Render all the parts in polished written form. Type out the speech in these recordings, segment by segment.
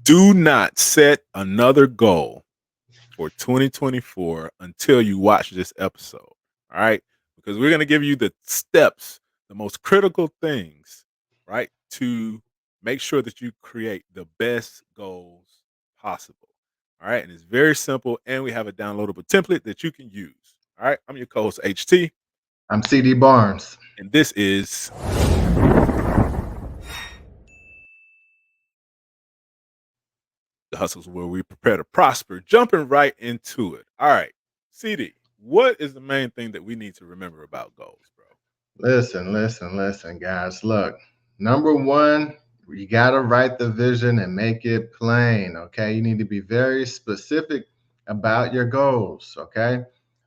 Do not set another goal for 2024 until you watch this episode. All right. Because we're going to give you the steps, the most critical things, right, to make sure that you create the best goals possible. All right. And it's very simple. And we have a downloadable template that you can use. All right. I'm your co host, HT. I'm CD Barnes. And this is the hustles where we prepare to prosper, jumping right into it. All right. CD, what is the main thing that we need to remember about goals, bro? Listen, guys. Look, number one, you got to write the vision and make it plain. Okay. You need to be very specific about your goals. Okay.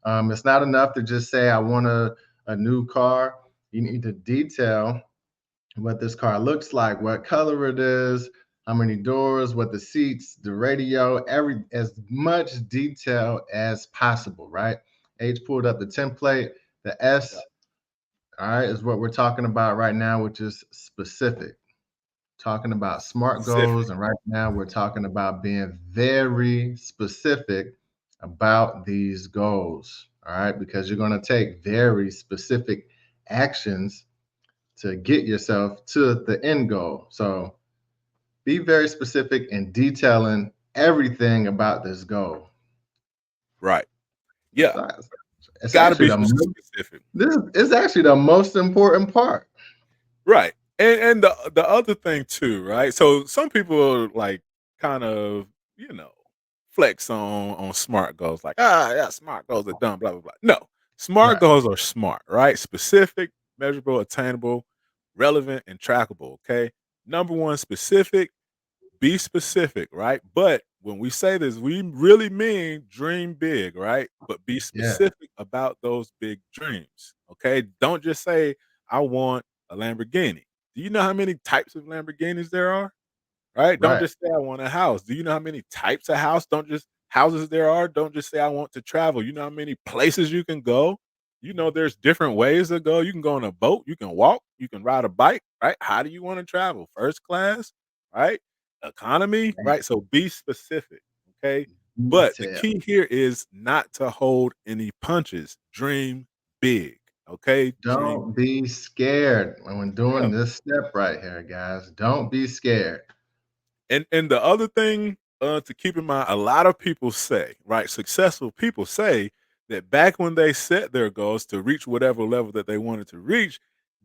It's not enough to just say, I want a new car. You need to detail what this car looks like, what color it is, how many doors, what the seats, the radio, every as much detail as possible, right? H pulled up the template. The Yeah. S, all right, is what we're talking about right now, which is specific. Talking about smart Specific. goals, and right now we're talking about being very specific about these goals. All right, because you're going to take very specific actions to get yourself to the end goal. So be very specific in detailing everything about this goal. Right. It's, Yeah. not, it's Got to actually be the specific. this is actually the most important part. Right. And the other thing too, right? So some people like kind of, you know, flex on smart goals like, yeah, smart goals are dumb, blah blah blah. No. Smart Right. goals are smart, right? Specific, measurable, attainable, relevant and trackable, okay? Number 1, specific. Be specific, right? But when we say this, we really mean dream big, right? But be Yeah. specific about those big dreams. Okay. Don't just say, I want a Lamborghini. Do you know how many types of Lamborghinis there are? Right? Don't Right. just say I want a house. Do you know how many types of house? Don't just houses there are. Don't just say I want to travel. You know how many places you can go? You know, there's different ways to go. You can go on a boat, you can walk, you can ride a bike, right? How do you want to travel? First class, right? Economy, Man, right? So be specific. Okay. But the detail. key here is not to hold any punches. Dream big. Okay. Dream. Don't be scared when Yeah. doing this step right here, guys. Don't be scared. And the other thing to keep in mind, a lot of people say, right, successful people say that back when they set their goals to reach whatever level that they wanted to reach,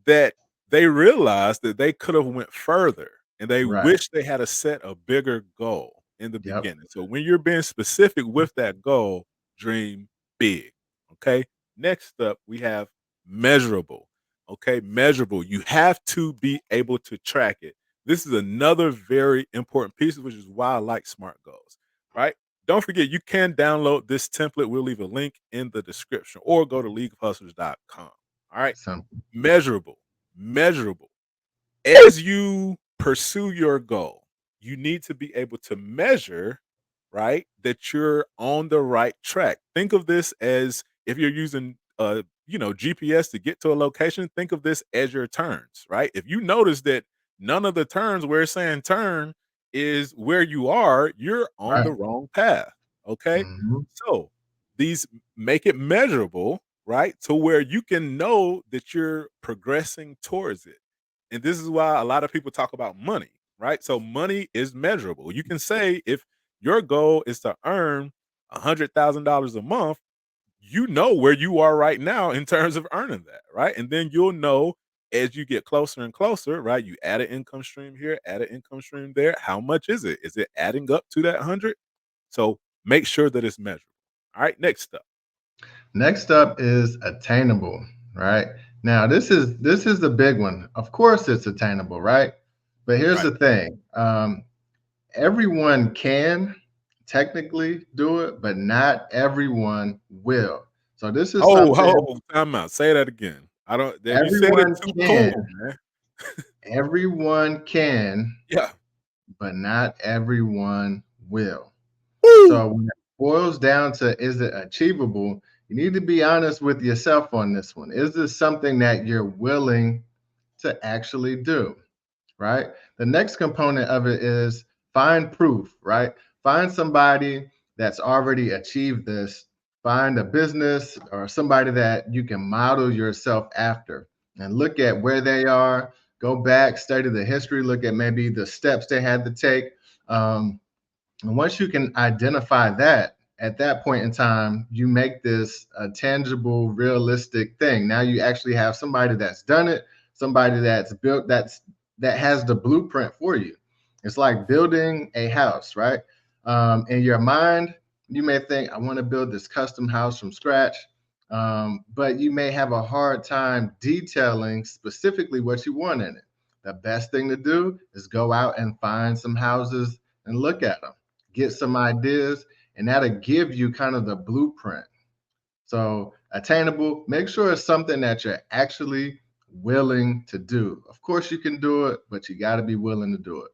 that they realized that they could have went further and they Right. wish they had a set a bigger goal in the Yep. beginning. So when you're being specific with that goal, dream big. Okay. Next up, we have measurable. Okay, measurable. You have to be able to track it. This is another very important piece, which is why I like SMART goals, right? Don't forget, you can download this template. We'll leave a link in the description or go to leagueofhustlers.com. All right. Something. Measurable, measurable. As you pursue your goal, you need to be able to measure, right, that you're on the right track. Think of this as if you're using GPS to get to a location, think of this as your turns, right? If you notice that none of the turns where it's saying turn is where you are, you're on Right. the wrong path. Okay. Mhm. So these make it measurable, right? To where you can know that you're progressing towards it. And this is why a lot of people talk about money, right? So money is measurable. You can say if your goal is to earn $100,000 a month, you know where you are right now in terms of earning that, right? And then you'll know as you get closer and closer, right? You add an income stream here, add an income stream there. How much is it? Is it adding up to that 100? So make sure that it's measurable. All right, next up. Next up is attainable, right? Now, this is the big one. Of course, it's attainable, right? But here's Right. the thing: everyone can technically do it, but not everyone will. So this is Oh, something time out. Say that again. I don't you said it everyone too can. cool, man. Everyone can, Yeah. but not everyone will. Woo! So when it boils down to is it achievable, you need to be honest with yourself on this one. Is this something that you're willing to actually do? Right? The next component of it is Find proof, right? Find somebody that's already achieved this. Find a business or somebody that you can model yourself after and look at where they are. Go back, study the history, look at maybe the steps they had to take. Um, and once you can identify that, at that point in time, you make this a tangible, realistic thing. Now you actually have somebody that's done it, somebody that's built that has the blueprint for you. It's like building a house, right? In your mind, you may think, I want to build this custom house from scratch. But you may have a hard time detailing specifically what you want in it. The best thing to do is go out and find some houses and look at them, get some ideas, and that'll give you kind of the blueprint. So, attainable, make sure it's something that you're actually willing to do. Of course, you can do it, but you got to be willing to do it.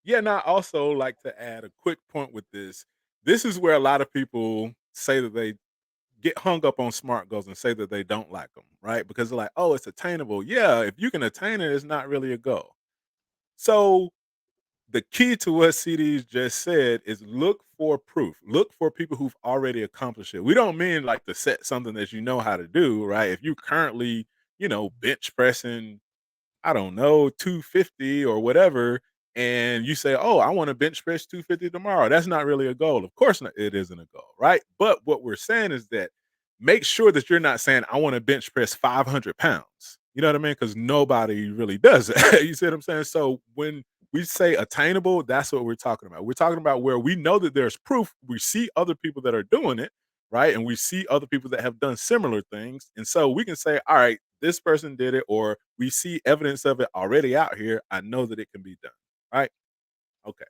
Yeah, and I also like to add a quick point with this. This is where a lot of people say that they get hung up on SMART goals and say that they don't like them, right? Because they're like, "Oh, it's attainable." Yeah, if you can attain it, it's not really a goal. So the key to what CDs just said is look for proof. Look for people who've already accomplished it. We don't mean like to set something that you know how to do, right? If you currently, bench pressing, I don't know, 250 or whatever, and you say, "Oh, I want to bench press 250 tomorrow." That's not really a goal. Of course not, it isn't a goal, right? But what we're saying is that make sure that you're not saying, "I want to bench press 500 pounds." You know what I mean? Because nobody really does that. You see what I'm saying? So when we say attainable, that's what we're talking about. We're talking about where we know that there's proof. We see other people that are doing it, right? And we see other people that have done similar things. And so we can say, all right, this person did it, or we see evidence of it already out here. I know that it can be done. Right? Okay.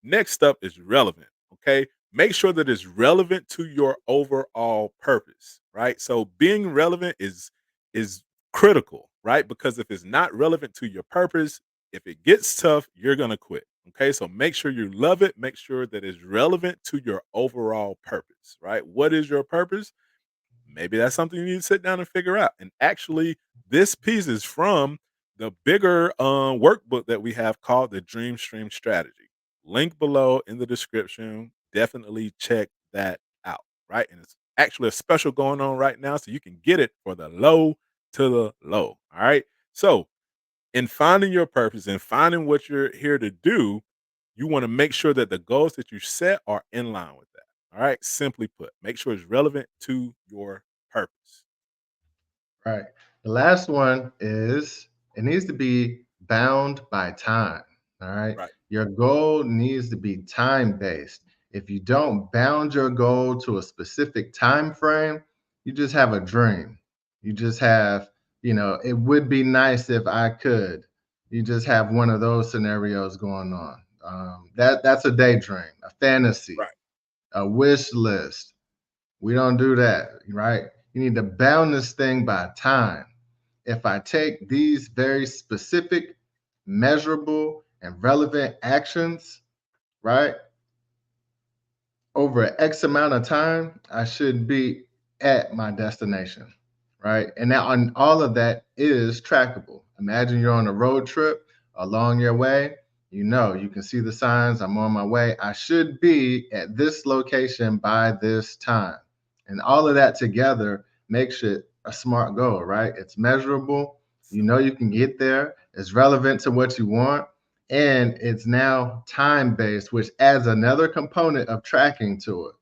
Next up is relevant. Okay. Make sure that it's relevant to your overall purpose. Right. So being relevant is critical, right? Because if it's not relevant to your purpose, if it gets tough, you're gonna quit. Okay. So make sure you love it. Make sure that it's relevant to your overall purpose. Right. What is your purpose? Maybe that's something you need to sit down and figure out. And actually, this piece is from the bigger workbook that we have called the Dream Stream Strategy. Link below in the description. Definitely check that out. Right. And it's actually a special going on right now. So you can get it for the low to the low. All right. So, in finding your purpose and finding what you're here to do, you want to make sure that the goals that you set are in line with that. All right. Simply put, make sure it's relevant to your purpose. Right. The last one is it needs to be bound by time. All right. Right. Your goal needs to be time based. If you don't bound your goal to a specific time frame, you just have a dream. You just have, it would be nice if I could. You just have one of those scenarios going on. That's a daydream, a fantasy, Right. a wish list. We don't do that, right? You need to bound this thing by time. If I take these very specific, measurable, and relevant actions, right, over X amount of time, I should be at my destination, right? And now, on all of that is trackable. Imagine you're on a road trip along your way. You can see the signs. I'm on my way. I should be at this location by this time. And all of that together makes it a smart goal, right? It's measurable. You can get there. It's relevant to what you want, and it's now time based, which adds another component of tracking to it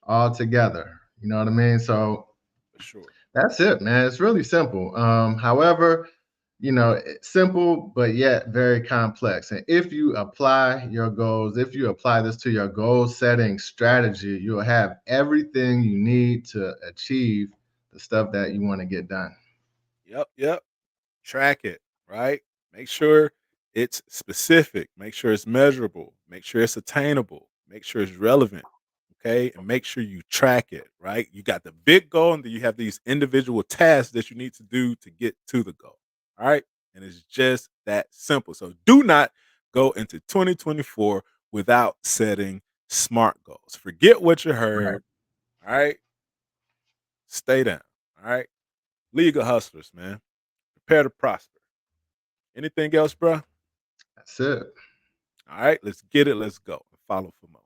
all together. You know what I mean? So For sure. that's it, man. It's really simple. However, it's simple but yet very complex. And if you apply your goals, if you apply this to your goal setting strategy, you'll have everything you need to achieve the stuff that you want to get done. Yep. Yep. Track it, right? Make sure it's specific. Make sure it's measurable. Make sure it's attainable. Make sure it's relevant. Okay. And make sure you track it, right? You got the big goal, and then you have these individual tasks that you need to do to get to the goal. All right. And it's just that simple. So do not go into 2024 without setting SMART goals. Forget what you Right. heard. All right. Stay down. All right. League of Hustlers, man. Prepare to prosper. Anything else, bro? That's it. All right, let's get it. Let's go. Follow for more.